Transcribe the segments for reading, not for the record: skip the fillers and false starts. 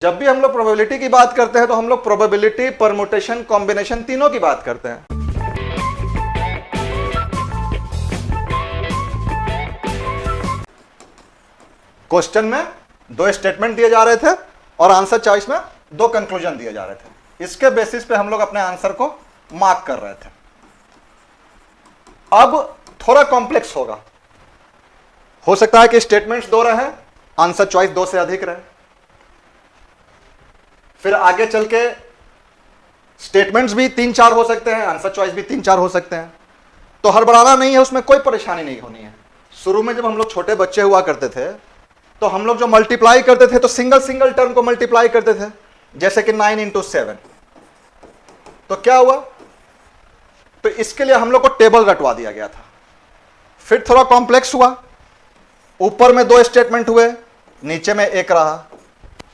जब भी हम लोग प्रोबेबिलिटी की बात करते हैं तो हम लोग प्रोबेबिलिटी, परमुटेशन, कॉम्बिनेशन तीनों की बात करते हैं। क्वेश्चन में दो स्टेटमेंट दिए जा रहे थे और आंसर चॉइस में दो कंक्लूजन दिए जा रहे थे। इसके बेसिस पे हम लोग अपने आंसर को मार्क कर रहे थे। अब थोड़ा कॉम्प्लेक्स होगा, हो सकता है कि स्टेटमेंट्स दो रहे, आंसर चॉइस दो से अधिक रहे, फिर आगे चल के स्टेटमेंट्स भी 3-4 हो सकते हैं, आंसर चॉइस भी 3-4 हो सकते हैं। तो हड़बड़ाना नहीं है, उसमें कोई परेशानी नहीं होनी है। शुरू में जब हम लोग छोटे बच्चे हुआ करते थे तो हम लोग जो मल्टीप्लाई करते थे तो सिंगल सिंगल टर्म को मल्टीप्लाई करते थे, जैसे कि 9 × 7। तो क्या हुआ, तो इसके लिए हम लोग को टेबल रटवा दिया गया था। फिर थोड़ा कॉम्प्लेक्स हुआ, ऊपर में 2 स्टेटमेंट हुए, नीचे में एक रहा।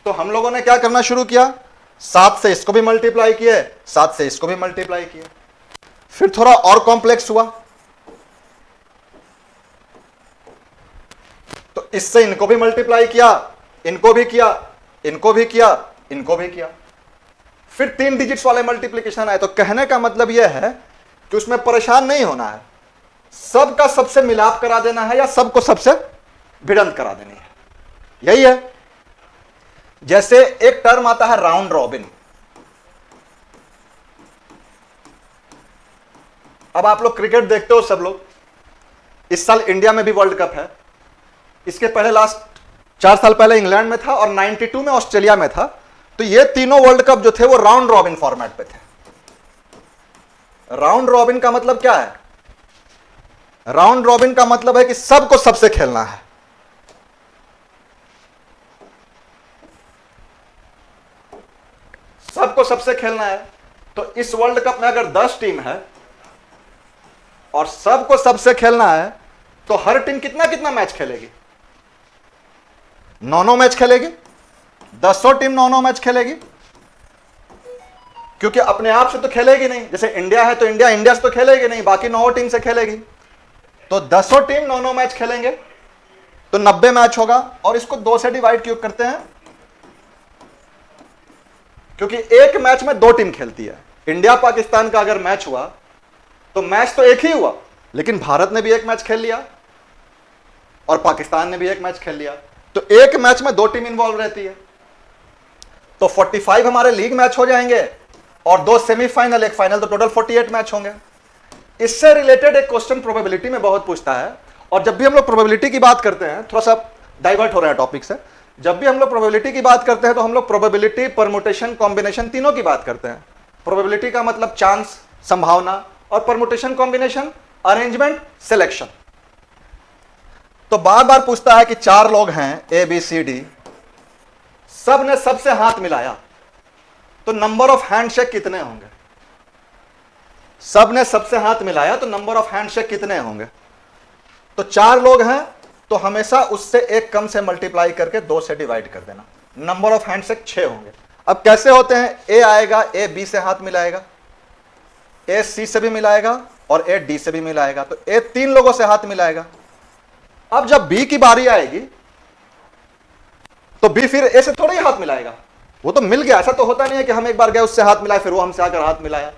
तो हम लोगों ने क्या करना शुरू किया, 7 से इसको भी मल्टीप्लाई किए, 7 से इसको भी मल्टीप्लाई किए। फिर थोड़ा और कॉम्प्लेक्स हुआ, तो इससे इनको भी मल्टीप्लाई किया, इनको भी किया, इनको भी किया, इनको भी किया। फिर 3 डिजिट्स वाले मल्टीप्लिकेशन आए। तो कहने का मतलब यह है कि उसमें परेशान नहीं होना है, सबका सबसे मिलाप करा देना है या सबको सबसे भिड़ंत करा देनी है, यही है। जैसे एक टर्म आता है राउंड रॉबिन। अब आप लोग क्रिकेट देखते हो सब लोग, इस साल इंडिया में भी वर्ल्ड कप है। इसके पहले लास्ट 4 साल पहले इंग्लैंड में था और 92 में ऑस्ट्रेलिया में था। तो ये तीनों वर्ल्ड कप जो थे वो राउंड रॉबिन फॉर्मेट पे थे। राउंड रॉबिन का मतलब क्या है, राउंड रॉबिन का मतलब है कि सबको सबसे खेलना है। सबको सबसे खेलना है। तो इस वर्ल्ड कप में अगर 10 टीम है और सबको सबसे खेलना है तो हर टीम कितना कितना मैच खेलेगी, 9 मैच खेलेगी। 10 टीम 9 मैच खेलेगी, क्योंकि अपने आप से तो खेलेगी नहीं। जैसे इंडिया है तो इंडिया से तो खेलेगी नहीं, बाकी 9 टीम से खेलेगी। तो 10 टीम 9 मैच खेलेंगे तो 90 मैच होगा। और इसको 2 से डिवाइड क्यों करते हैं, क्योंकि एक मैच में 2 टीम खेलती है। इंडिया पाकिस्तान का अगर मैच हुआ तो मैच तो एक ही हुआ, लेकिन भारत ने भी एक मैच खेल लिया और पाकिस्तान ने भी एक मैच खेल लिया। तो एक मैच में 2 टीम इंवॉल्व रहती है। तो 45 हमारे लीग मैच हो जाएंगे और 2 सेमीफाइनल, एक फाइनल, तो टोटल 48 मैच होंगे। इससे रिलेटेड एक क्वेश्चन प्रोबेबिलिटी में बहुत पूछता है। और जब भी हम लोग प्रोबेबिलिटी की बात करते हैं, थोड़ा सा डाइवर्ट हो रहा है टॉपिक से, जब भी हम लोग प्रोबेबिलिटी की बात करते हैं तो हम लोग प्रोबेबिलिटी, परमुटेशन, कॉम्बिनेशन तीनों की बात करते हैं। प्रोबेबिलिटी का मतलब चांस, संभावना, और परमुटेशन कॉम्बिनेशन अरेंजमेंट, सिलेक्शन। तो बार बार पूछता है कि 4 लोग हैं ABCD, सब ने सबसे हाथ मिलाया, तो नंबर ऑफ हैंडशेक कितने होंगे। सब ने सबसे हाथ मिलाया तो नंबर ऑफ हैंडशेक कितने होंगे। तो 4 लोग हैं तो हमेशा उससे एक कम से मल्टीप्लाई करके 2 से डिवाइड कर देना, नंबर ऑफ हैंडशेक 6 होंगे। अब कैसे होते हैं, A आएगा, A B से हाथ मिलाएगा, A C से भी मिलाएगा और A D से भी मिलाएगा। तो A 3 लोगों से हाथ मिलाएगा। अब जब B की बारी आएगी तो B फिर A से थोड़ा ही हाथ मिलाएगा, वो तो मिल गया। ऐसा तो होता नहीं है कि हम एक बार गए उससे हाथ मिलाए फिर वो हमसे आकर हाथ मिलाया।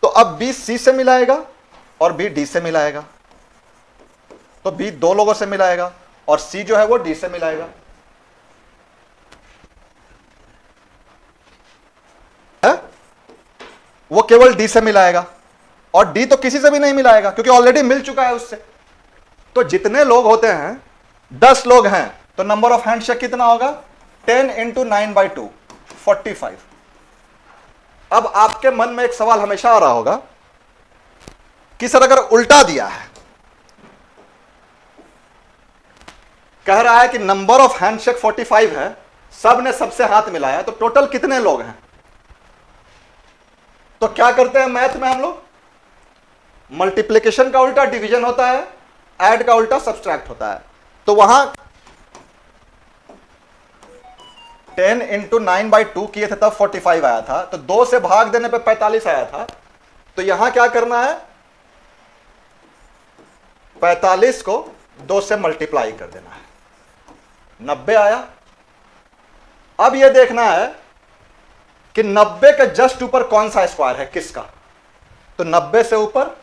तो अब B C से मिलाएगा और B D से मिलाएगा। तो B 2 लोगों से मिलाएगा और C जो है वो D से मिलाएगा। है? वो केवल D से मिलाएगा और D तो किसी से भी नहीं मिलाएगा क्योंकि ऑलरेडी मिल चुका है उससे। तो जितने लोग होते हैं, 10 लोग हैं, तो नंबर ऑफ हैंडशेक कितना होगा, 10 × 9/2, 45। अब आपके मन में एक सवाल हमेशा आ रहा होगा कि सर अगर उल्टा दिया है, कह रहा है कि नंबर ऑफ हैंडशेक 45 है, सब ने सबसे हाथ मिलाया, तो टोटल कितने लोग हैं। तो क्या करते हैं मैथ में हम लोग, मल्टीप्लिकेशन का उल्टा डिवीजन होता है, ऐड का उल्टा सब्सट्रैक्ट होता है। तो वहां 10 × 9/2 किए थे तब 45 आया था, तो 2 से भाग देने पे 45 आया था। तो यहां क्या करना है, 45 को 2 से मल्टीप्लाई कर देना है, 90 आया। अब यह देखना है कि 90 के जस्ट ऊपर कौन सा स्क्वायर है, किसका। तो 90 से ऊपर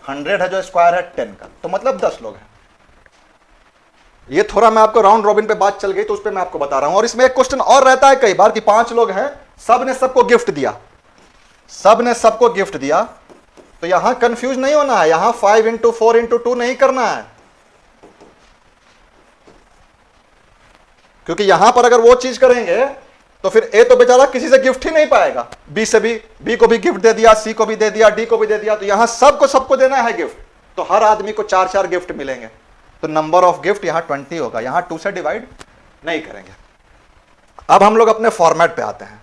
100 है जो स्क्वायर है 10 का, तो मतलब 10 लोग हैं। ये थोड़ा मैं आपको राउंड रॉबिन पे बात चल गई तो उस पर मैं आपको बता रहा हूं। और इसमें एक क्वेश्चन और रहता है कई बार कि 5 लोग हैं, सब ने सबको गिफ्ट दिया, सब ने सबको गिफ्ट दिया, तो यहां कंफ्यूज नहीं होना है, यहां 5 इंटू 4 इंटू 2 नहीं करना है, क्योंकि यहां पर अगर वो चीज करेंगे तो फिर ए तो बेचारा किसी से गिफ्ट ही नहीं पाएगा, बी से भी, बी को भी गिफ्ट दे दिया, सी को भी दे दिया, डी को भी दे दिया, तो यहां सबको देना है गिफ्ट, तो हर आदमी को 4-4 गिफ्ट मिलेंगे, तो नंबर ऑफ गिफ्ट यहां 20 होगा, यहां 2 से डिवाइड नहीं करेंगे। अब हम लोग अपने फॉर्मेट पे आते हैं।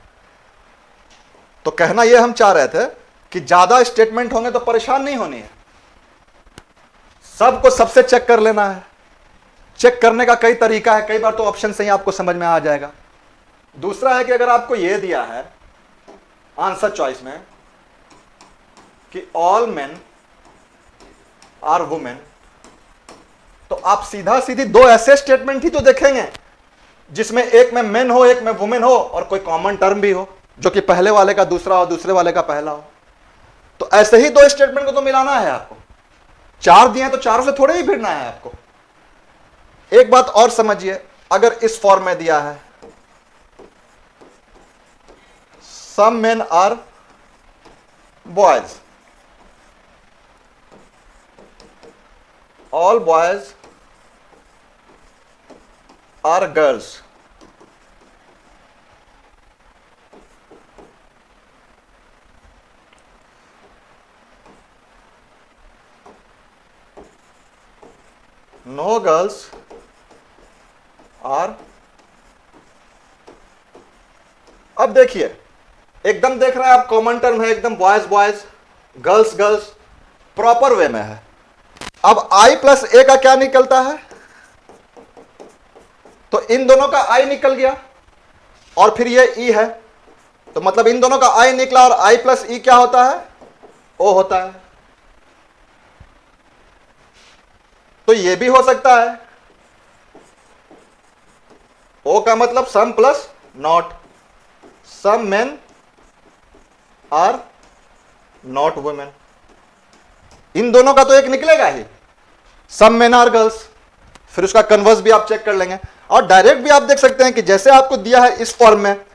तो कहना यह हम चाह रहे थे कि ज्यादा स्टेटमेंट होंगे तो परेशान नहीं होनी है, सबको सबसे चेक कर लेना है। चेक करने का कई तरीका है, कई बार तो ऑप्शन से ही आपको समझ में आ जाएगा। दूसरा है कि अगर आपको यह दिया है आंसर चॉइस में कि ऑल मेन आर वुमेन, तो आप सीधा सीधी 2 ऐसे स्टेटमेंट ही तो देखेंगे जिसमें एक में मेन हो, एक में वुमेन हो, और कोई कॉमन टर्म भी हो जो कि पहले वाले का दूसरा हो, दूसरे वाले का पहला हो। तो ऐसे ही 2 स्टेटमेंट को तो मिलाना है आपको। 4 दिए हैं तो चारों से थोड़े ही भिड़ना है आपको। एक बात और समझिए, अगर इस फॉर्म में दिया है some men are boys, all boys are girls, no girls are. अब देखिए, एकदम देख रहे हैं आप, कॉमन टर्म है एकदम, boys boys, girls girls, proper way में है। अब आई प्लस ए का क्या निकलता है, तो इन दोनों का आई निकल गया, और फिर ये ई है, तो मतलब इन दोनों का आई निकला, और आई प्लस ई क्या होता है, ओ होता है। तो ये भी हो सकता है, ओ का मतलब some plus not, some men are not women, इन दोनों का तो एक निकलेगा ही, सम मेन आर गर्ल्स। फिर उसका कन्वर्स भी आप चेक कर लेंगे, और डायरेक्ट भी आप देख सकते हैं कि जैसे आपको दिया है इस फॉर्म में,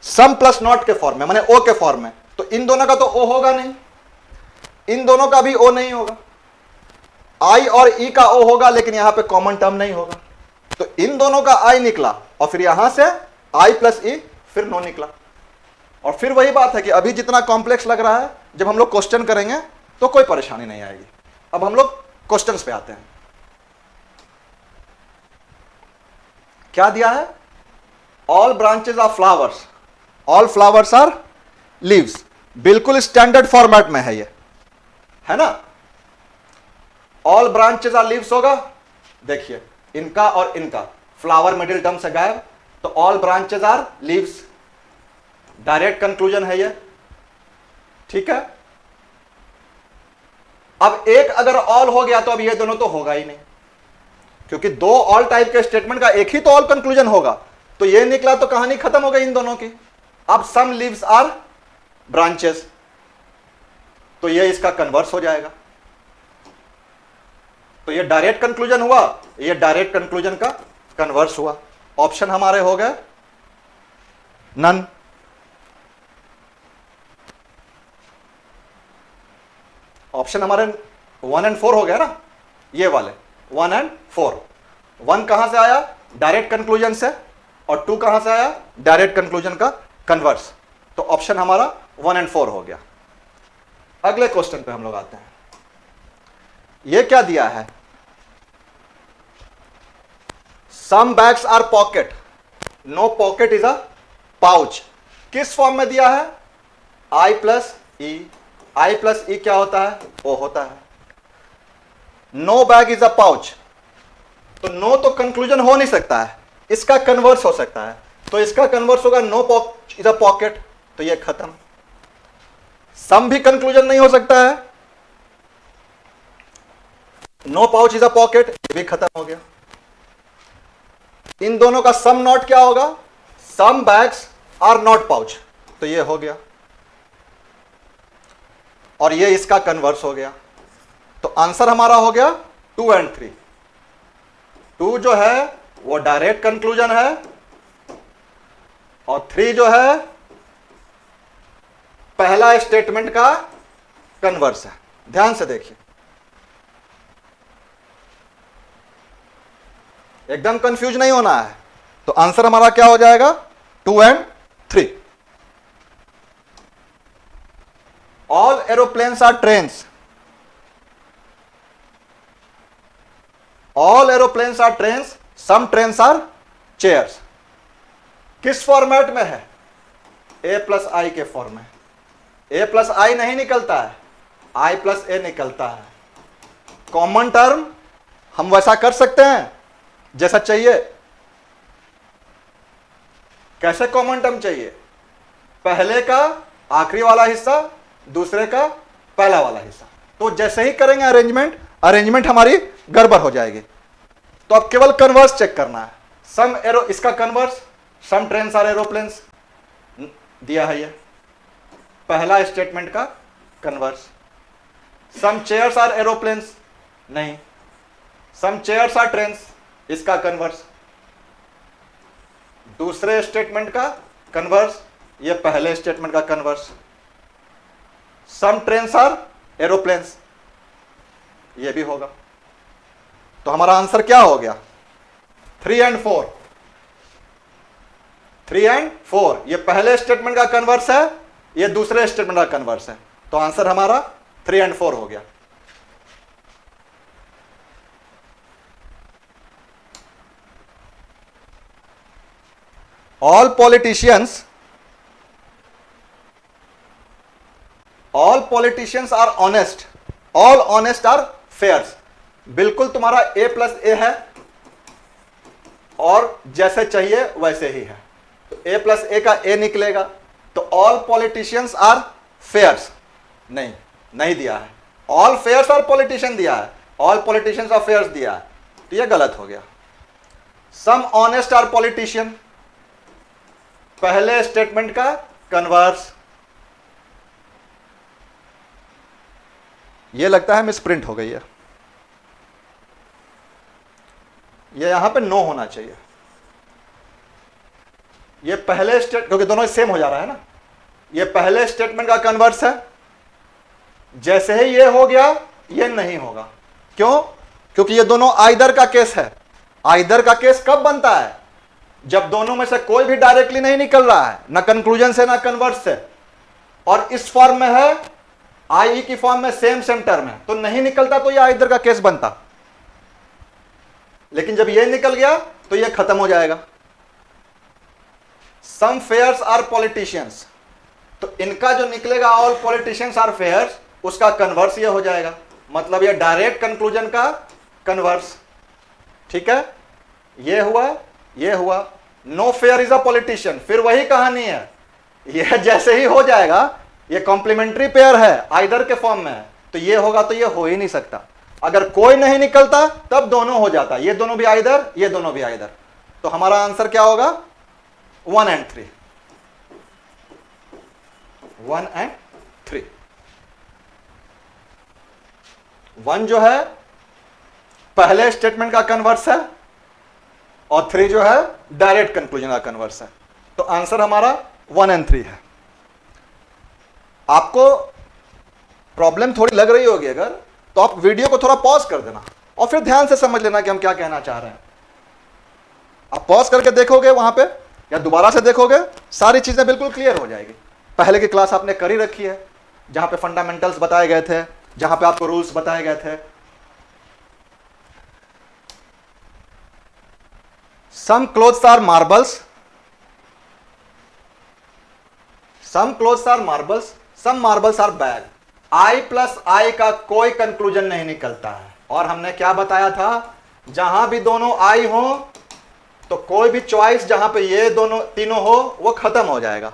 सम प्लस नॉट के फॉर्म में, माने ओ के फॉर्म में, तो इन दोनों का तो ओ होगा नहीं, इन दोनों का भी ओ नहीं होगा, आई और ई का ओ होगा, लेकिन यहां पे कॉमन टर्म नहीं होगा, तो इन दोनों का आई निकला, और फिर यहां से आई प्लस ई, फिर नो निकला। और फिर वही बात है कि अभी जितना कॉम्प्लेक्स लग रहा है, जब हम लोग क्वेश्चन करेंगे तो कोई परेशानी नहीं आएगी। अब हम लोग क्वेश्चंस पे आते हैं। क्या दिया है, all branches are flowers, all flowers are leaves, बिल्कुल स्टैंडर्ड फॉर्मेट में है ये, है ना। ऑल ब्रांचेस आर लीव्स होगा, देखिए इनका और इनका फ्लावर मिडिल टर्म से गायब, तो all branches are leaves, direct conclusion है ये, ठीक है। अब एक अगर ऑल हो गया तो अब ये दोनों तो होगा ही नहीं, क्योंकि 2 ऑल टाइप के स्टेटमेंट का एक ही तो ऑल कंक्लूजन होगा, तो ये निकला तो कहानी खत्म हो गई इन दोनों की। अब सम लीव्स आर ब्रांचेस, तो ये इसका कन्वर्स हो जाएगा, तो ये डायरेक्ट कंक्लूजन हुआ, ये डायरेक्ट कंक्लूजन का कन्वर्स हुआ। ऑप्शन हमारे हो गए नन। ऑप्शन हमारे 1 और 4 हो गया ना, ये वाले 1 और 4। 1 कहां से आया, डायरेक्ट कंक्लूजन से, और 2 कहां से आया, डायरेक्ट कंक्लूजन का कन्वर्स, तो ऑप्शन हमारा 1 और 4 हो गया। अगले क्वेश्चन पे हम लोग आते हैं। ये क्या दिया है, some bags are pocket, no pocket is a pouch, किस फॉर्म में दिया है, आई प्लस ई, आई प्लस ई क्या होता है, ओ होता है। No bag is a pouch, तो नो तो कंक्लूजन हो नहीं सकता है, इसका कन्वर्स हो सकता है, तो इसका कन्वर्स होगा no pouch is a pocket, तो ये खत्म। सम भी कंक्लूजन नहीं हो सकता है, no pouch is a pocket, ये भी खत्म हो गया। इन दोनों का सम नॉट क्या होगा? सम बैग्स आर नॉट पाउच। तो ये हो गया, और ये इसका कन्वर्स हो गया। तो आंसर हमारा हो गया 2 और 3। 2 जो है वो डायरेक्ट कंक्लूजन है, और 3 जो है पहला स्टेटमेंट का कन्वर्स है। ध्यान से देखिए, एकदम कंफ्यूज नहीं होना है। तो आंसर हमारा क्या हो जाएगा? 2 और 3। All aeroplanes are trains. All aeroplanes are trains, some trains are chairs. किस फॉर्मेट में है? a प्लस आई के फॉर्म में। a प्लस आई नहीं निकलता है, i प्लस a निकलता है। कॉमन टर्म हम वैसा कर सकते हैं जैसा चाहिए। कैसे कॉमन टर्म चाहिए? पहले का आखिरी वाला हिस्सा, दूसरे का पहला वाला हिस्सा। तो जैसे ही करेंगे अरेंजमेंट हमारी गड़बड़ हो जाएगी। तो अब केवल कन्वर्स चेक करना है। सम एरो, इसका converse some trains are aeroplanes दिया है, ये पहला स्टेटमेंट का converse. Some chairs are aeroplanes, नहीं। सम चेयर्स आर ट्रेन्स, इसका कन्वर्स। दूसरे स्टेटमेंट का कन्वर्स, ये पहले स्टेटमेंट का converse. Some trains are aeroplanes, ये भी होगा। तो हमारा आंसर क्या हो गया? 3 और 4। 3 और 4, ये पहले स्टेटमेंट का कन्वर्स है, ये दूसरे स्टेटमेंट का कन्वर्स है। तो आंसर हमारा 3 और 4 हो गया। All politicians are honest, all honest are fairs. बिल्कुल तुम्हारा a प्लस ए है, और जैसे चाहिए वैसे ही है। तो a प्लस ए का a निकलेगा। तो ऑल पॉलिटिशियंस आर फेयर्स, नहीं दिया है। ऑल फेयर्स आर पॉलिटिशियन दिया है, ऑल पॉलिटिशियंस आर फेयर्स दिया है। तो यह गलत हो गया। सम ऑनेस्ट आर पॉलिटिशियन, पहले स्टेटमेंट का कन्वर्स। यह लगता है मिसप्रिंट हो गई है, ये यहां पे नो होना चाहिए। ये पहले स्टेट, क्योंकि दोनों सेम हो जा रहा है ना, ये पहले स्टेटमेंट का कन्वर्स है। जैसे ही ये हो गया, ये नहीं होगा। क्यों? क्योंकि ये दोनों आइदर का केस है। आइदर का केस कब बनता है? जब दोनों में से कोई भी डायरेक्टली नहीं निकल रहा है, ना कंक्लूजन से ना कन्वर्स से, और इस फॉर्म में है, आई की फॉर्म में सेम टर्म है, तो नहीं निकलता, तो ये आइदर का केस बनता। लेकिन जब ये निकल गया तो ये खत्म हो जाएगा। सम फेयर्स आर पॉलिटिशियंस, तो इनका जो निकलेगा ऑल पॉलिटिशियंस आर फेयर्स, उसका कन्वर्स ये हो जाएगा। मतलब ये डायरेक्ट कंक्लूजन का कन्वर्स। ठीक है, ये हुआ। No fair is a politician, फिर वही कहानी है। ये जैसे ही हो जाएगा, ये कॉम्प्लीमेंट्री पेयर है, आइदर के फॉर्म में है, तो ये होगा, तो ये हो ही नहीं सकता। अगर कोई नहीं निकलता तब दोनों हो जाता, ये दोनों भी आइदर, ये दोनों भी आइदर। तो हमारा आंसर क्या होगा? 1 और 3। 1 और 3। 1 जो है पहले स्टेटमेंट का कन्वर्स है, और 3 जो है डायरेक्ट कंक्लूजन का कन्वर्स है। तो आंसर हमारा 1 और 3 है। आपको प्रॉब्लम थोड़ी लग रही होगी अगर, तो आप वीडियो को थोड़ा पॉज कर देना और फिर ध्यान से समझ लेना कि हम क्या कहना चाह रहे हैं। आप पॉज करके देखोगे वहां पे, या दोबारा से देखोगे, सारी चीजें बिल्कुल क्लियर हो जाएगी। पहले की क्लास आपने कर ही रखी है, जहां पे फंडामेंटल्स बताए गए थे, जहां पे आपको रूल्स बताए गए थे। Some clothes are marbles, some clothes are marbles, some marbles are bag. I plus I का कोई कंक्लूजन नहीं निकलता है। और हमने क्या बताया था, जहां भी दोनों आई हो तो कोई भी चॉइस जहां पे ये दोनों तीनों हो वो खत्म हो जाएगा।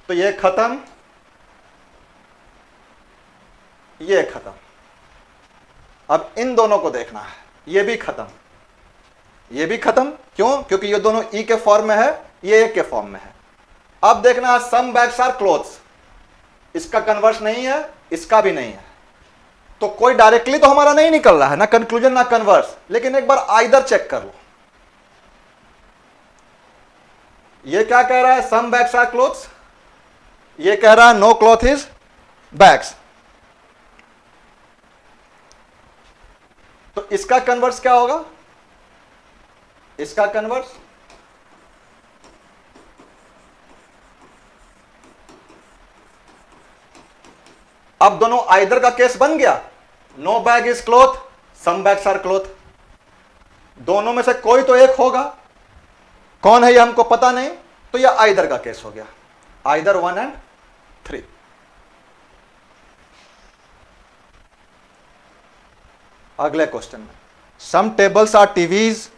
तो ये खत्म, ये खत्म। अब इन दोनों को देखना है, ये भी खत्म, ये भी खत्म। क्यों? क्योंकि ये दोनों ई के फॉर्म में है, ये ए के फॉर्म में है। अब देखना, सम बैग्स आर क्लोथ्स, इसका कन्वर्स नहीं है, इसका भी नहीं है, तो कोई डायरेक्टली तो हमारा नहीं निकल रहा है, ना कंक्लूजन ना कन्वर्स। लेकिन एक बार आइदर चेक कर लो। ये क्या कह रहा है? Some bags are clothes. ये कह रहा है नो क्लॉथ इज बैग्स। तो इसका कन्वर्स क्या होगा? इसका कन्वर्स अब दोनों आइदर का केस बन गया। No bag is cloth, some bags are cloth. दोनों में से कोई तो एक होगा, कौन है ये हमको पता नहीं, तो यह आइदर का केस हो गया। Either 1 and 3। अगले क्वेश्चन में, some tables are TVs,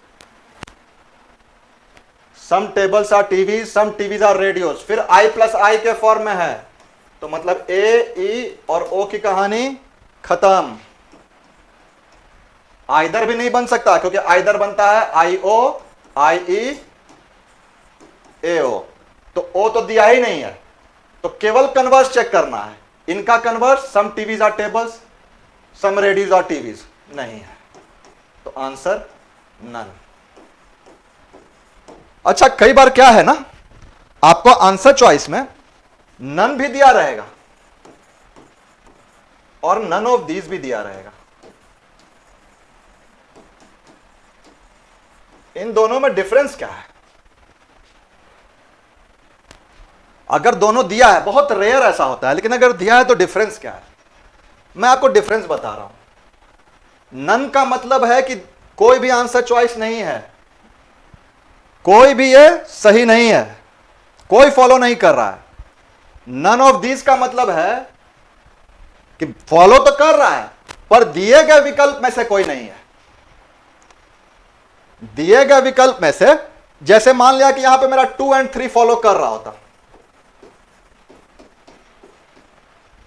some tables are TVs, some TVs are radios. फिर आई प्लस आई के फॉर्म में है, तो मतलब ए, ई और ओ की कहानी खत्म। आइदर भी नहीं बन सकता, क्योंकि आइदर बनता है आई ओ, आई ई, ए ओ, तो ओ तो दिया ही नहीं है, तो केवल कन्वर्स चेक करना है। इनका converse, some TVs are tables, some radios are TVs, नहीं है, तो आंसर नन। अच्छा, कई बार क्या है ना, आपको आंसर चॉइस में नन भी दिया रहेगा और नन ऑफ दीज भी दिया रहेगा। इन दोनों में डिफरेंस क्या है? अगर दोनों दिया है, बहुत रेयर ऐसा होता है, लेकिन अगर दिया है तो डिफरेंस क्या है? मैं आपको डिफरेंस बता रहा हूं। नन का मतलब है कि कोई भी आंसर चॉइस नहीं है, कोई भी ये सही नहीं है, कोई फॉलो नहीं कर रहा है। नन ऑफ दीज का मतलब है कि फॉलो तो कर रहा है, पर दिए गए विकल्प में से कोई नहीं है। दिए गए विकल्प में से, जैसे मान लिया कि यहां पे मेरा 2 and 3 फॉलो कर रहा होता,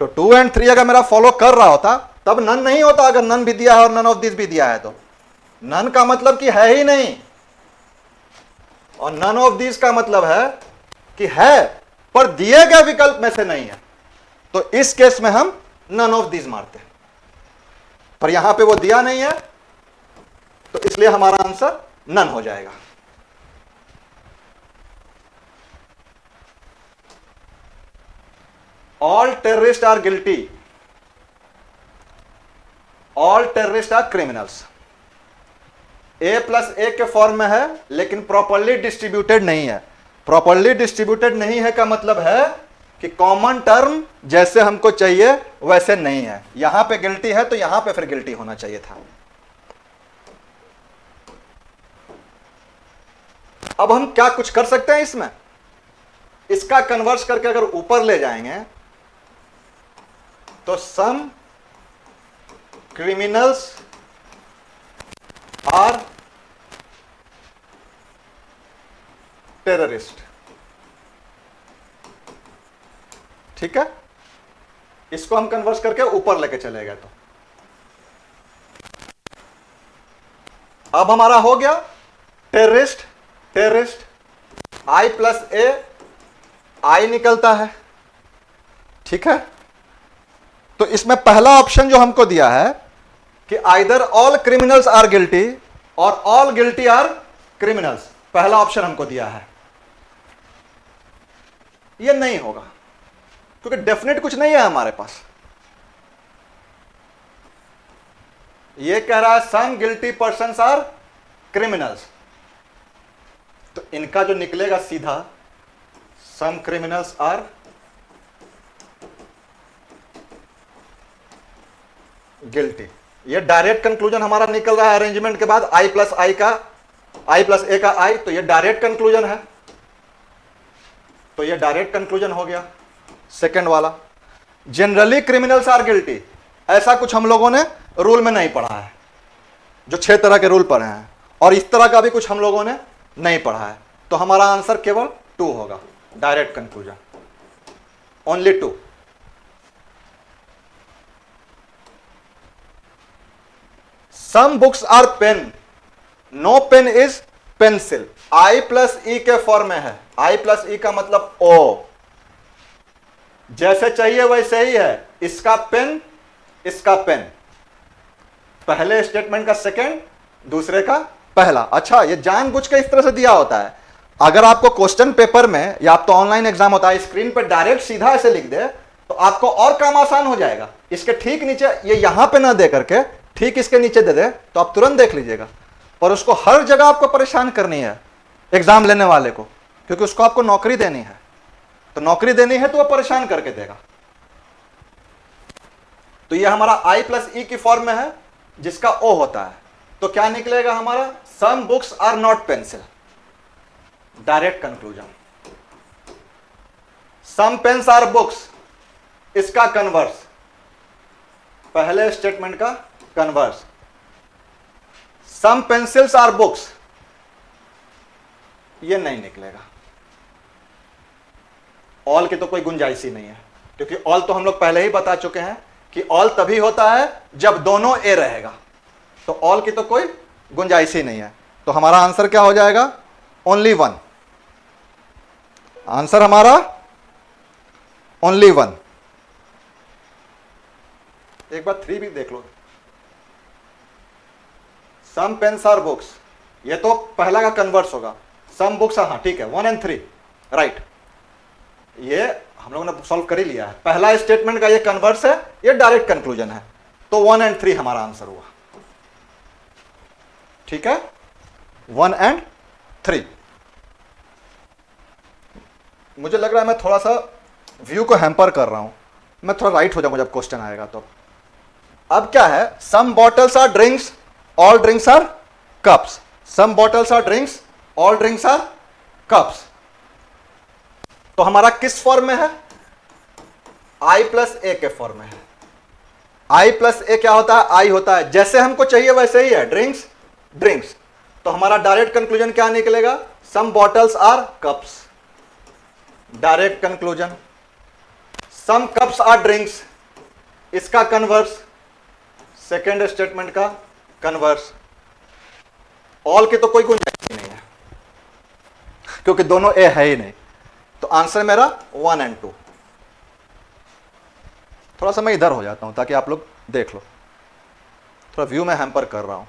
तो 2 and 3 अगर मेरा फॉलो कर रहा होता तब नन नहीं होता। अगर नन भी दिया है और नन ऑफ दिस भी दिया है, तो नन का मतलब कि है ही नहीं, और नन ऑफ दिस का मतलब है कि है पर दिए गए विकल्प में से नहीं है। तो इस केस में हम नन ऑफ दिस मारते हैं, पर यहां पे वो दिया नहीं है, तो इसलिए हमारा आंसर नन हो जाएगा। All terrorist are guilty, all terrorist are criminals. A plus A के फॉर्म में है, लेकिन प्रॉपरली डिस्ट्रीब्यूटेड नहीं है। प्रॉपरली डिस्ट्रीब्यूटेड नहीं है का मतलब है कि कॉमन टर्म जैसे हमको चाहिए वैसे नहीं है। यहां पे गिल्टी है तो यहां पे फिर गिल्टी होना चाहिए था। अब हम क्या कुछ कर सकते हैं इसमें? इसका कन्वर्स करके अगर ऊपर ले जाएंगे तो सम क्रिमिनल्स आर टेररिस्ट। ठीक है, इसको हम कन्वर्स करके ऊपर लेके चले गए, तो अब हमारा हो गया टेररिस्ट, टेररिस्ट, आई प्लस ए, आई निकलता है। ठीक है, तो इसमें पहला ऑप्शन जो हमको दिया है कि either all criminals are guilty और ऑल गिल्टी आर क्रिमिनल्स, पहला ऑप्शन हमको दिया है, ये नहीं होगा, क्योंकि डेफिनेट कुछ नहीं है हमारे पास। ये कह रहा है सम गिल्टी पर्सन्स आर क्रिमिनल्स, तो इनका जो निकलेगा सीधा सम क्रिमिनल्स आर गिल्टी। ये डायरेक्ट कंक्लूजन हमारा निकल रहा है अरेंजमेंट के बाद, आई प्लस आई का, आई प्लस ए का आई, तो ये डायरेक्ट कंक्लूजन है, तो ये डायरेक्ट कंक्लूजन हो गया सेकंड वाला। जनरली क्रिमिनल्स आर गिल्टी, ऐसा कुछ हम लोगों ने रूल में नहीं पढ़ा है, जो 6 तरह के रूल पढ़े हैं, और इस तरह का भी कुछ हम लोगों ने नहीं पढ़ा है, तो हमारा आंसर केवल 2 होगा, direct conclusion, only 2। Some books are pen, no pen is pencil, I plus E के फॉर्म में है। आई प्लस ई का मतलब ओ, जैसे चाहिए वैसे ही है। इसका पेन, इसका पेन, पहले स्टेटमेंट का सेकंड, दूसरे का पहला। अच्छा, ये जानबूझ के इस तरह से दिया होता है। अगर आपको क्वेश्चन पेपर में या आप तो ऑनलाइन एग्जाम होता है, स्क्रीन पर डायरेक्ट सीधा ऐसे लिख दे तो आपको और काम आसान हो जाएगा। इसके ठीक नीचे, ये यहां पे ना दे करके ठीक इसके नीचे दे दे तो आप तुरंत देख लीजिएगा। और उसको हर जगह आपको परेशान करनी है एग्जाम लेने वाले को, क्योंकि उसको आपको नौकरी देनी है। तो नौकरी देनी है तो वह परेशान करके देगा। तो ये हमारा आई प्लस ई की फॉर्म में है, जिसका ओ होता है। तो क्या निकलेगा हमारा, some books are not pencil, direct conclusion. Some pens are books, इसका कन्वर्स, पहले स्टेटमेंट का converse. Some pencils are books, ये नहीं निकलेगा। ऑल की तो कोई गुंजाइश ही नहीं है, क्योंकि ऑल तो हम लोग पहले ही बता चुके हैं कि ऑल तभी होता है जब दोनों ए रहेगा। तो ऑल की तो कोई गुंजाइश ही नहीं है। तो हमारा आंसर क्या हो जाएगा, ओनली वन। आंसर हमारा ओनली वन। एक बार 3 भी देख लो। सम पेन्स आर बुक्स, ये तो पहला का कन्वर्स होगा। सम बुक्स, हाँ ठीक है, 1 और 3 राइट। ये हम लोगों ने सॉल्व कर ही लिया है। पहला स्टेटमेंट का ये कन्वर्स है, ये डायरेक्ट कंक्लूजन है। तो 1 और 3 हमारा आंसर हुआ। ठीक है, 1 और 3। मुझे लग रहा है मैं थोड़ा सा व्यू को हैम्पर कर रहा हूं। मैं थोड़ा राइट हो जाऊंगा जब क्वेश्चन आएगा तो। अब क्या है, some bottles are drinks, all drinks are cups. Some bottles are drinks, all drinks are cups. तो हमारा किस फॉर्म में है, आई प्लस ए के फॉर्म में है। आई प्लस ए क्या होता है, आई होता है, जैसे हमको चाहिए वैसे ही है, ड्रिंक्स ड्रिंक्स। तो हमारा डायरेक्ट कंक्लूजन क्या निकलेगा, some bottles are cups, direct conclusion. Some cups are drinks, इसका कन्वर्स, सेकेंड स्टेटमेंट का कन्वर्स। ऑल की तो कोई गुंजाइश नहीं है, क्योंकि दोनों ए है ही नहीं। तो आंसर मेरा 1 और 2। थोड़ा सा मैं इधर हो जाता हूं ताकि आप लोग देख लो। थोड़ा व्यू में हैम्पर कर रहा हूं।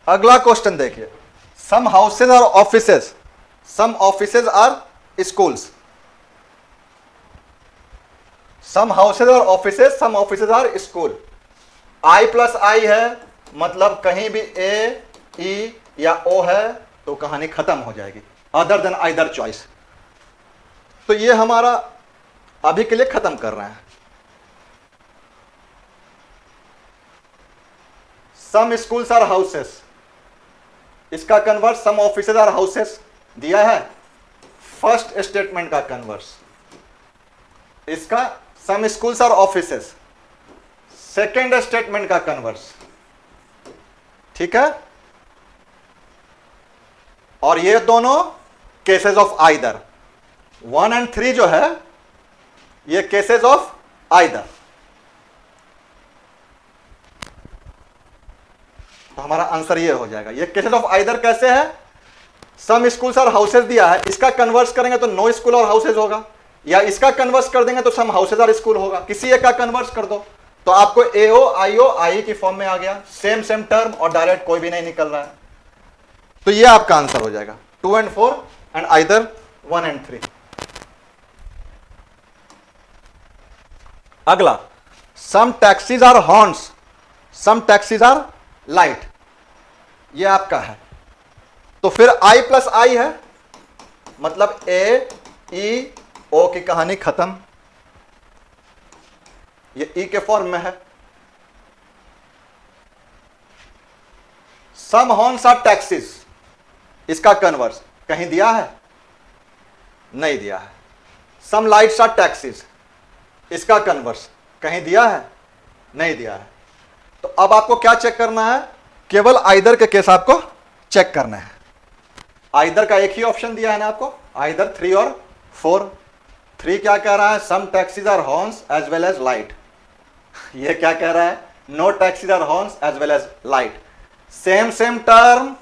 अगला क्वेश्चन देखिए, some houses are offices, some offices are schools. Some houses are offices, some offices are school. I plus I है, मतलब कहीं भी ए, ई या ओ है तो कहानी खत्म हो जाएगी, अदर देन आइदर चॉइस। तो ये हमारा अभी के लिए खत्म कर रहे हैं। सम स्कूल्स आर हाउसेस, इसका converse some offices are houses दिया है, फर्स्ट स्टेटमेंट का कन्वर्स। इसका some schools are offices, second statement का कन्वर्स। ठीक है, और ये दोनों केसेस ऑफ आइदर। 1 और 3 जो है ये केसेस ऑफ आइदर। तो हमारा आंसर ये हो जाएगा। ये केसेस ऑफ आइदर कैसे है, सम स्कूल्स और हाउसेज दिया है, इसका कन्वर्स करेंगे तो नो स्कूल और हाउसेज होगा, या इसका कन्वर्स कर देंगे तो सम हाउसेज और स्कूल होगा। किसी एक का कन्वर्स कर दो तो आपको एओ आईओ आई की फॉर्म में आ गया, सेम सेम टर्म और डायरेक्ट कोई भी नहीं निकल रहा है। तो ये आपका आंसर हो जाएगा 2 और 4 एंड आइदर 1 और 3। अगला, some taxis are horns, some taxis are light. ये आपका है। तो फिर आई प्लस आई है, मतलब ए ई ओ की कहानी खत्म। ये ई के फॉर्म में है। सम हॉर्न्स आर टैक्सीज, इसका कन्वर्स कहीं दिया है, नहीं दिया है। सम लाइट्स आर टैक्सीज, इसका कन्वर्स कहीं दिया है, नहीं दिया है। तो अब आपको क्या चेक करना है, केवल आइदर के केस आपको चेक करना है। आइदर का एक ही ऑप्शन दिया है ना आपको, आइदर 3 और 4। 3 क्या कह रहा है, some taxis are horns as well as light. ये क्या कह रहा है? No taxis are horns as well as light. Same term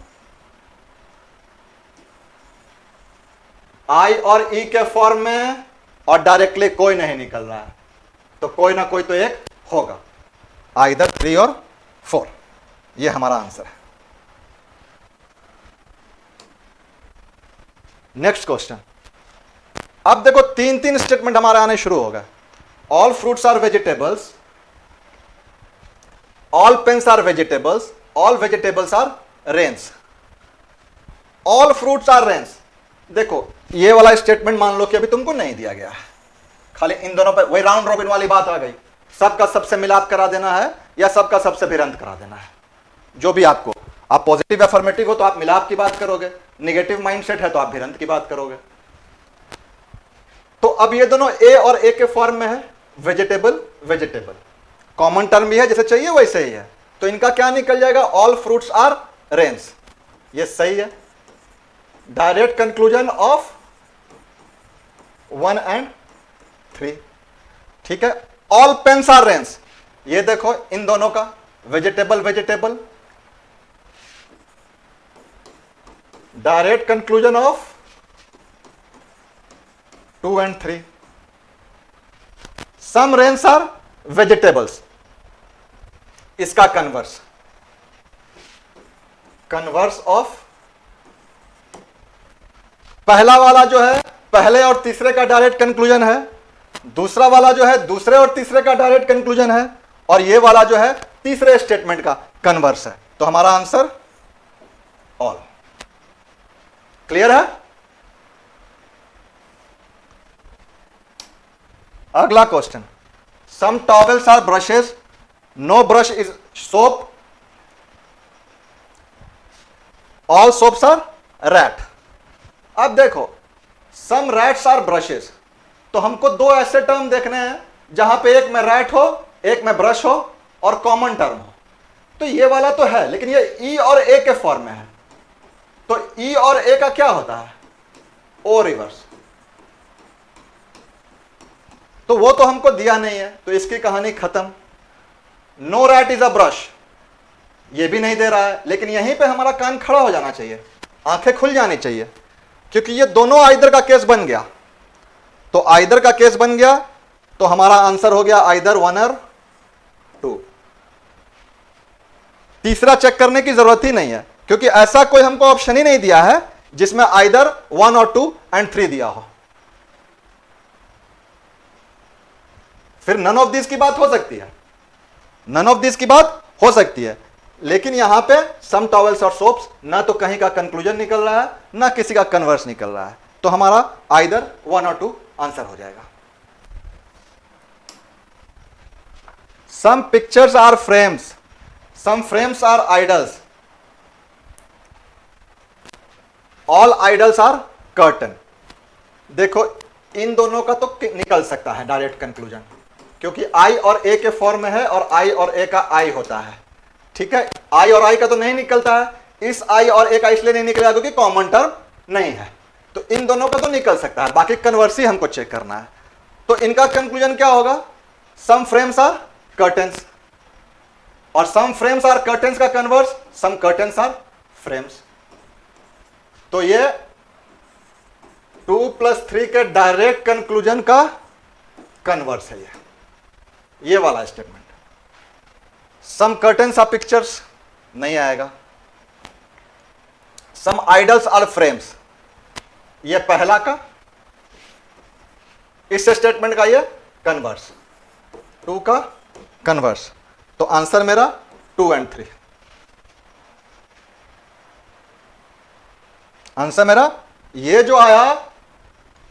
I और ई के फॉर्म में, और डायरेक्टली कोई नहीं निकल रहा है, तो कोई ना कोई तो एक होगा, आइदर 3 और 4। ये हमारा आंसर है। Next question. अब देखो 3 स्टेटमेंट हमारे आने शुरू हो गए। All fruits are vegetables, all pens are vegetables, all vegetables are rains, all fruits are rains. देखो ये वाला स्टेटमेंट मान लो कि अभी तुमको नहीं दिया गया है, खाली इन दोनों पर वही राउंड रॉबिन वाली बात आ गई, सबका सबसे मिलाप करा देना है या सबका सबसे भिरंत करा देना है, जो भी आपको, आप पॉजिटिव अफर्मेटिव हो तो आप मिलाप की बात करोगे, निगेटिव माइंडसेट है तो आप भिरंत की बात करोगे। तो अब ये दोनों ए और ए के फॉर्म में है, वेजिटेबल वेजिटेबल, कॉमन टर्म भी है, जैसे चाहिए वैसे ही है, तो इनका क्या निकल जाएगा? All fruits are rains. ये सही है, डायरेक्ट कंक्लूजन ऑफ 1 and 3। ठीक है। ऑल पेन्स आर रेन्स, ये देखो इन दोनों का vegetable vegetable, direct conclusion of 2 and 3। Some rains are vegetables, इसका कन्वर्स, कन्वर्स ऑफ पहला वाला जो है पहले और तीसरे का डायरेक्ट कंक्लूजन है, दूसरा वाला जो है दूसरे और तीसरे का डायरेक्ट कंक्लूजन है, और ये वाला जो है तीसरे स्टेटमेंट का कन्वर्स है। तो हमारा आंसर ऑल। क्लियर है? अगला question. Some towels are brushes, no brush is soap, all soaps are rat. अब देखो सम रैट्स आर ब्रशेस, तो हमको दो ऐसे टर्म देखने हैं जहां पे एक में रैट हो, एक में ब्रश हो और कॉमन टर्म हो। तो ये वाला तो है, लेकिन ये ई और ए के फॉर्म में है, तो ई और ए का क्या होता है? ओ रिवर्स। तो वो तो हमको दिया नहीं है, तो इसकी कहानी खत्म। No rat is a brush, ये भी नहीं दे रहा है, लेकिन यहीं पे हमारा कान खड़ा हो जाना चाहिए, आंखें खुल जानी चाहिए, क्योंकि ये दोनों आइदर का केस बन गया। तो आइदर का केस बन गया तो हमारा आंसर हो गया आइदर 1 और 2। तीसरा चेक करने की जरूरत ही नहीं है, क्योंकि ऐसा कोई हमको ऑप्शन ही नहीं दिया है जिसमें आइदर 1 और 2 and 3 दिया हो। फिर नन ऑफ दिस की बात हो सकती है, नन ऑफ दिस की बात हो सकती है, लेकिन यहां पे सम टॉवेल्स और सोप्स ना तो कहीं का कंक्लूजन निकल रहा है ना किसी का कन्वर्स निकल रहा है, तो हमारा आइदर 1 और 2 आंसर हो जाएगा। Some pictures are frames, some frames are idols, all idols are curtain. देखो इन दोनों का तो निकल सकता है डायरेक्ट कंक्लूजन, क्योंकि आई और ए के फॉर्म में है और आई और ए का आई होता है। ठीक है, आई और आई का तो नहीं निकलता है, इस आई और ए का इसलिए नहीं निकलेगा क्योंकि कॉमन टर्म नहीं है, तो इन दोनों का तो निकल सकता है, बाकी कन्वर्सी हमको चेक करना है। तो इनका कंक्लूजन क्या होगा? सम फ्रेम्स आर कर्टेन्स, और सम फ्रेम्स आर कर्टेन्स का converse some curtains are frames. तो ये 2 + 3 के डायरेक्ट कंक्लूजन का कन्वर्स है ये वाला statement. Some curtains are pictures नहीं आएगा, सम आइडल्स आर फ्रेम्स ये पहला का, इस स्टेटमेंट का ये कन्वर्स, 2 का कन्वर्स। तो आंसर मेरा 2 and 3। आंसर मेरा ये जो आया,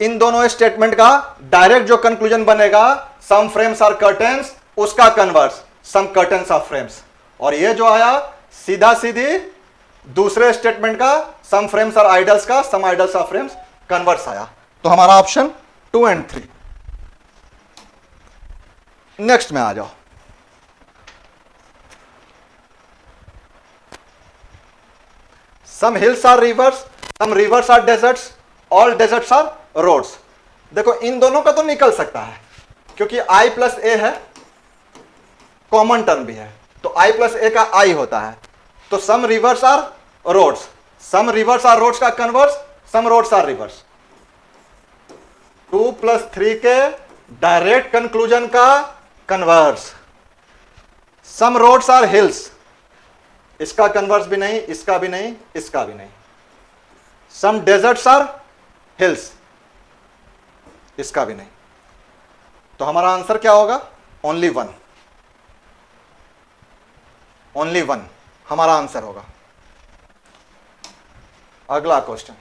इन दोनों स्टेटमेंट का डायरेक्ट जो कंक्लूजन बनेगा सम फ्रेम्स आर कर्टेन्स, उसका converse some curtains are frames, और ये जो आया सीधा सीधी दूसरे स्टेटमेंट का सम फ्रेम्स आर आइडल्स का सम आइडल्स आर फ्रेम्स कन्वर्स आया। तो हमारा ऑप्शन 2 and 3। नेक्स्ट में आ जाओ। Some hills are rivers, some rivers are deserts, all deserts are roads. देखो इन दोनों का तो निकल सकता है, क्योंकि I + A है, कॉमन टर्म भी है, तो i प्लस ए का i होता है। तो some rivers are roads, some rivers are roads का converse, some roads are rivers. 2 plus 3 के डायरेक्ट कंक्लूजन का converse. Some roads are hills, इसका कन्वर्स भी नहीं, इसका भी नहीं, इसका भी नहीं। सम डेजर्ट्स आर हिल्स, इसका भी नहीं। तो हमारा आंसर क्या होगा? ओनली वन, ओनली वन हमारा आंसर होगा। अगला question,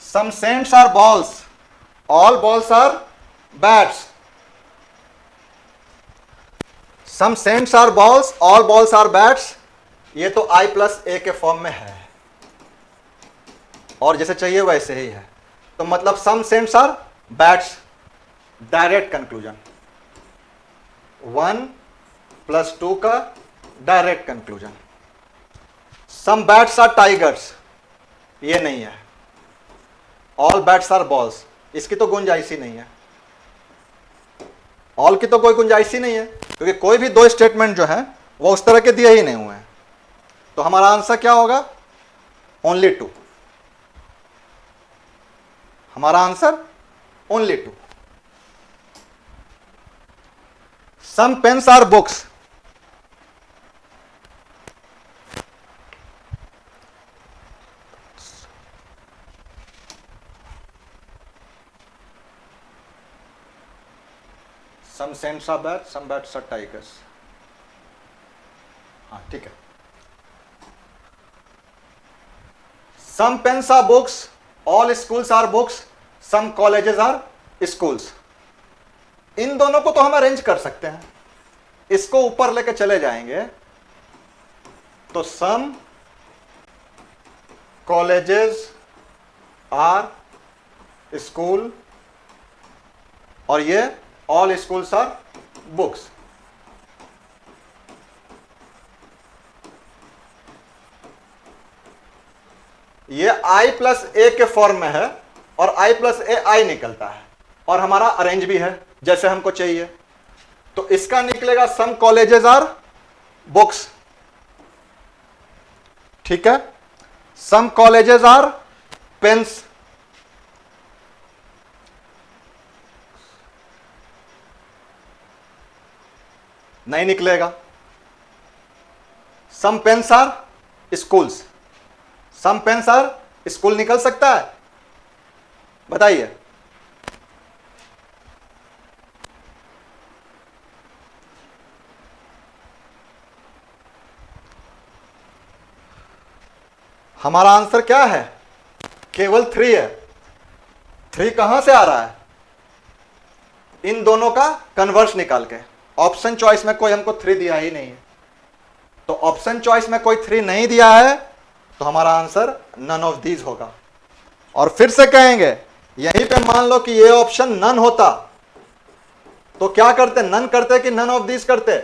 some cents are balls, all balls are bats. Some cents are balls, all balls are bats, ये तो i प्लस ए के फॉर्म में है और जैसे चाहिए वैसे ही है। तो मतलब some cents are bats, direct conclusion. 1 plus 2 का direct conclusion. Some bats are tigers, ये नहीं है। ऑल बैट्स आर बॉल्स, इसकी तो गुंजाइश ही नहीं है, ऑल की तो कोई गुंजाइश ही नहीं है, क्योंकि कोई भी दो स्टेटमेंट जो है वो उस तरह के दिए ही नहीं हुए हैं। तो हमारा आंसर क्या होगा? ओनली 2, हमारा answer only 2। Some pens are books, some cents are bat, some bats are tigers. हाँ ठीक है। Some pens are books, all schools are books, some colleges are schools. इन दोनों को तो हम अरेंज कर सकते हैं, इसको ऊपर लेके चले जाएंगे तो सम कॉलेजेस आर स्कूल और ये ऑल स्कूल्स आर बुक्स। ये i प्लस ए के फॉर्म में है और i प्लस ए आई निकलता है और हमारा अरेंज भी है जैसे हमको चाहिए। तो इसका निकलेगा सम कॉलेजेस आर बुक्स, ठीक है। सम कॉलेजेस आर पेन्स, नहीं निकलेगा। Some pens are schools, some pens are school निकल सकता है? बताइए। हमारा आंसर क्या है? केवल 3 है। 3 कहां से आ रहा है? इन दोनों का कन्वर्स निकाल के। ऑप्शन चॉइस में कोई हमको 3 दिया ही नहीं है, तो ऑप्शन चॉइस में कोई 3 नहीं दिया है तो हमारा आंसर नन ऑफ दीज होगा। और फिर से कहेंगे, यहीं पे मान लो कि ये ऑप्शन नन होता तो क्या करते? नन करते कि नन ऑफ दीज करते?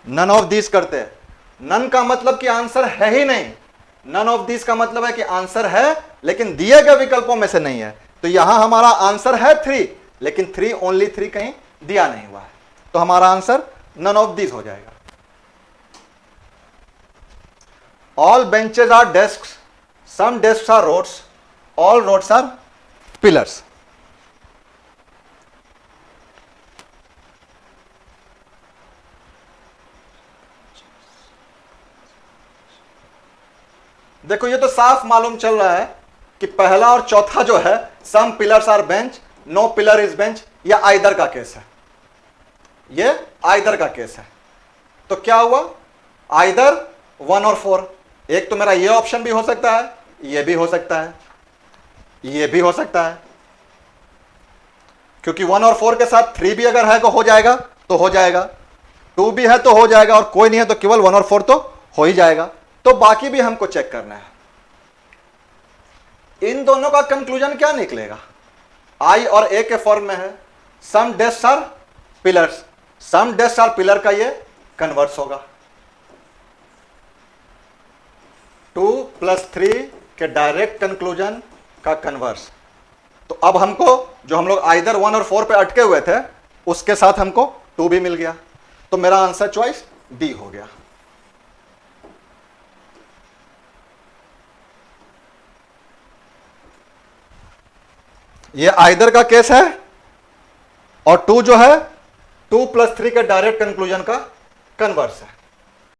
नन ऑफ दीज करते। नन का मतलब कि आंसर है ही नहीं, नन ऑफ दीज का मतलब है कि आंसर है लेकिन दिए गए विकल्पों में से नहीं है। तो यहां हमारा आंसर है 3, लेकिन 3 ओनली 3 कहीं दिया नहीं हुआ है, तो हमारा आंसर नन ऑफ दीज हो जाएगा। All benches are desks, some desks are roads, all roads are pillars. देखो ये तो साफ मालूम चल रहा है कि पहला और चौथा जो है some pillars are bench, no pillar is bench, या आइदर का केस है, ये आइदर का केस है। तो क्या हुआ? आइदर 1 और 4। एक तो मेरा ये ऑप्शन भी हो सकता है, ये भी हो सकता है, ये भी हो सकता है, क्योंकि 1 और 4 के साथ 3 भी अगर है तो हो जाएगा, तो हो जाएगा। 2 भी है तो हो जाएगा, और कोई नहीं है तो केवल 1 और 4 तो हो ही जाएगा। तो बाकी भी हमको चेक करना है। इन दोनों का कंक्लूजन क्या निकलेगा? आई और ए के फॉर्म में है, some desks are pillars, some desks are pillar का ये कन्वर्स होगा। 2 + 3 के डायरेक्ट कंक्लूजन का कन्वर्स। तो अब हमको जो हम लोग आइदर 1 और 4 पे अटके हुए थे उसके साथ हमको 2 भी मिल गया। तो मेरा आंसर चॉइस डी हो गया। ये आइदर का केस है और 2 जो है 2 + 3 के डायरेक्ट कंक्लूजन का कन्वर्स है।